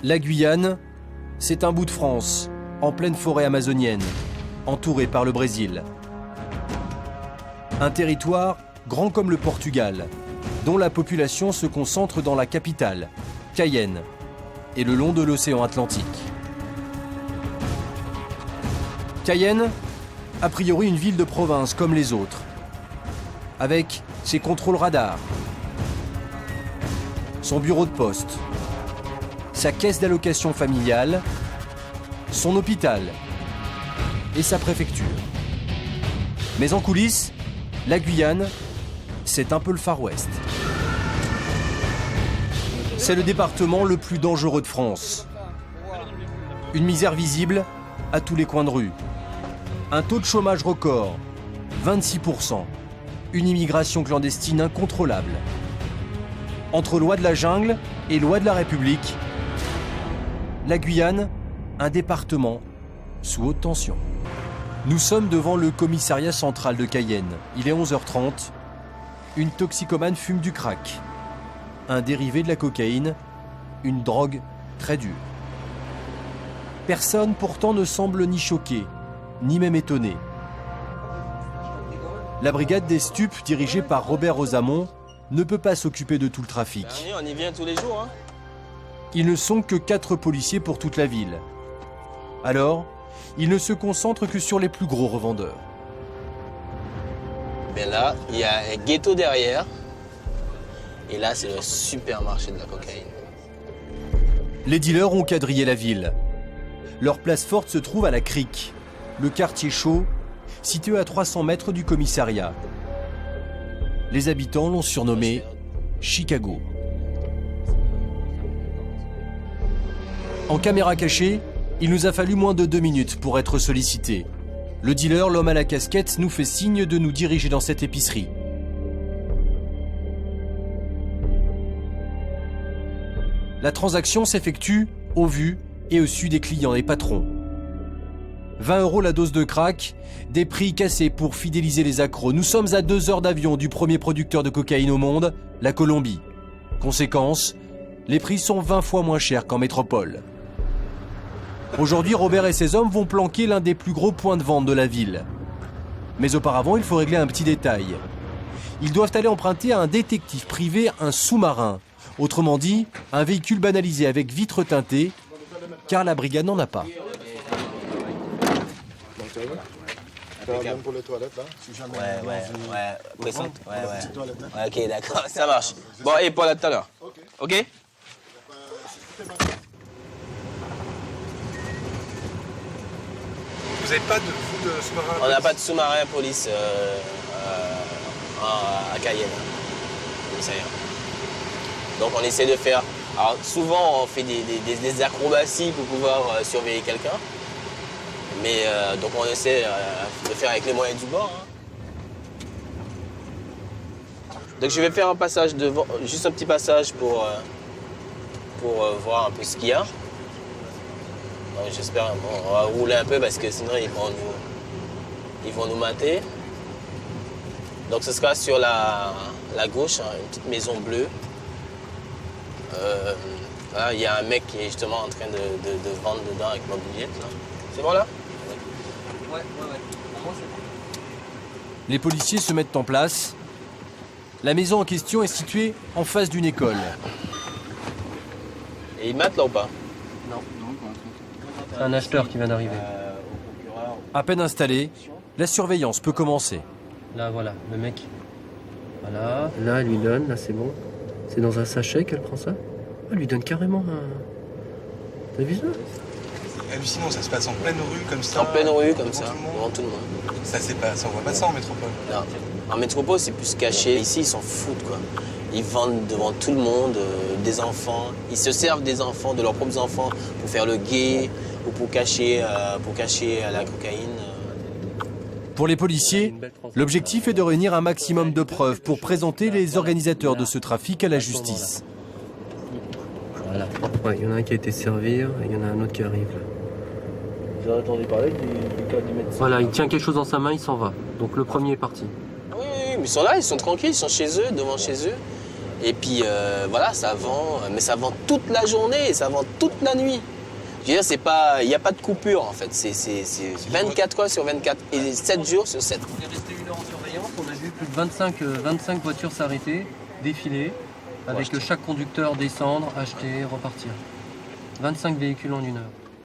La Guyane, c'est un bout de France, en pleine forêt amazonienne, entouré par le Brésil. Un territoire grand comme le Portugal, dont la population se concentre dans la capitale, Cayenne, et le long de l'océan Atlantique. Cayenne, a priori une ville de province comme les autres, avec ses contrôles radars, son bureau de poste, sa caisse d'allocation familiale, son hôpital et sa préfecture. Mais en coulisses, la Guyane, c'est un peu le Far West. C'est le département le plus dangereux de France. Une misère visible à tous les coins de rue. Un taux de chômage record, 26%. Une immigration clandestine incontrôlable. Entre loi de la jungle et loi de la République, la Guyane, un département sous haute tension. Nous sommes devant le commissariat central de Cayenne. Il est 11h30. Une toxicomane fume du crack. Un dérivé de la cocaïne, une drogue très dure. Personne pourtant ne semble ni choqué, ni même étonné. La brigade des stupes, dirigée par Robert Rosamond, ne peut pas s'occuper de tout le trafic. On y vient tous les jours, hein. Ils ne sont que 4 policiers pour toute la ville. Alors, ils ne se concentrent que sur les plus gros revendeurs. Ben là, il y a un ghetto derrière. Et là, c'est le supermarché de la cocaïne. Les dealers ont quadrillé la ville. Leur place forte se trouve à la Crique, le quartier chaud, situé à 300 mètres du commissariat. Les habitants l'ont surnommé Chicago. En caméra cachée, il nous a fallu moins de 2 minutes pour être sollicités. Le dealer, l'homme à la casquette, nous fait signe de nous diriger dans cette épicerie. La transaction s'effectue au vu et au su des clients et patrons. 20 € la dose de crack, des prix cassés pour fidéliser les accros. Nous sommes à 2 heures d'avion du premier producteur de cocaïne au monde, la Colombie. Conséquence, les prix sont 20 fois moins chers qu'en métropole. Aujourd'hui, Robert et ses hommes vont planquer l'un des plus gros points de vente de la ville. Mais auparavant, il faut régler un petit détail. Ils doivent aller emprunter à un détective privé un sous-marin. Autrement dit, un véhicule banalisé avec vitres teintées, car la brigade n'en a pas. Même pour les toilettes, là, si jamais Présente. Ouais, ok, d'accord, ça marche. Bon, et pour là tout à l'heure. Ok. Vous n'avez pas de sous-marin? On n'a pas de sous-marin police à Cayenne. Donc on essaie de faire... Alors souvent on fait des acrobaties pour pouvoir surveiller quelqu'un. Mais donc on essaie de faire avec les moyens du bord. Hein. Donc je vais faire un passage devant, juste un petit passage pour voir un peu ce qu'il y a. J'espère, on va rouler un peu parce que sinon ils vont nous mater. Donc ce sera sur la gauche, hein, une petite maison bleue. Là, il y a un mec qui est justement en train de vendre dedans avec mobilette. C'est bon là? Ouais. Moi, c'est bon. Les policiers se mettent en place. La maison en question est située en face d'une école. Et ils matent là ou pas? Non. C'est un acheteur qui vient d'arriver. À peine installé, la surveillance peut commencer. Là, voilà, le mec. Voilà. Là, elle lui donne, là, c'est bon. C'est dans un sachet qu'elle prend ça. Elle lui donne carrément un... T'as vu ça? Hallucinant, ça se passe en pleine rue comme ça. En pleine rue comme ça, devant tout le monde. Ça, on voit pas ça en métropole. Non. En métropole, c'est plus caché. Ici, ils s'en foutent, quoi. Ils vendent devant tout le monde des enfants. Ils se servent des enfants, de leurs propres enfants, pour faire le guet ou pour cacher la cocaïne. Pour les policiers, l'objectif est de réunir un maximum de preuves pour présenter les organisateurs de ce trafic à la justice. Voilà. Ouais, il y en a un qui a été servir et il y en a un autre qui arrive là. J'ai entendu parler du cas du médecin. Voilà, il tient quelque chose dans sa main, il s'en va. Donc le premier est parti. Oui, mais ils sont là, ils sont tranquilles, ils sont chez eux, devant chez eux. Et puis voilà, ça vend, mais ça vend toute la journée, ça vend toute la nuit. Je veux dire, c'est pas, il n'y a pas de coupure en fait, c'est 24 heures sur 24 et 7 jours sur 7. On est resté 1 heure en surveillance, on a vu plus de 25 voitures s'arrêter, défiler, avec chaque conducteur descendre, acheter, repartir. 25 véhicules en 1 heure.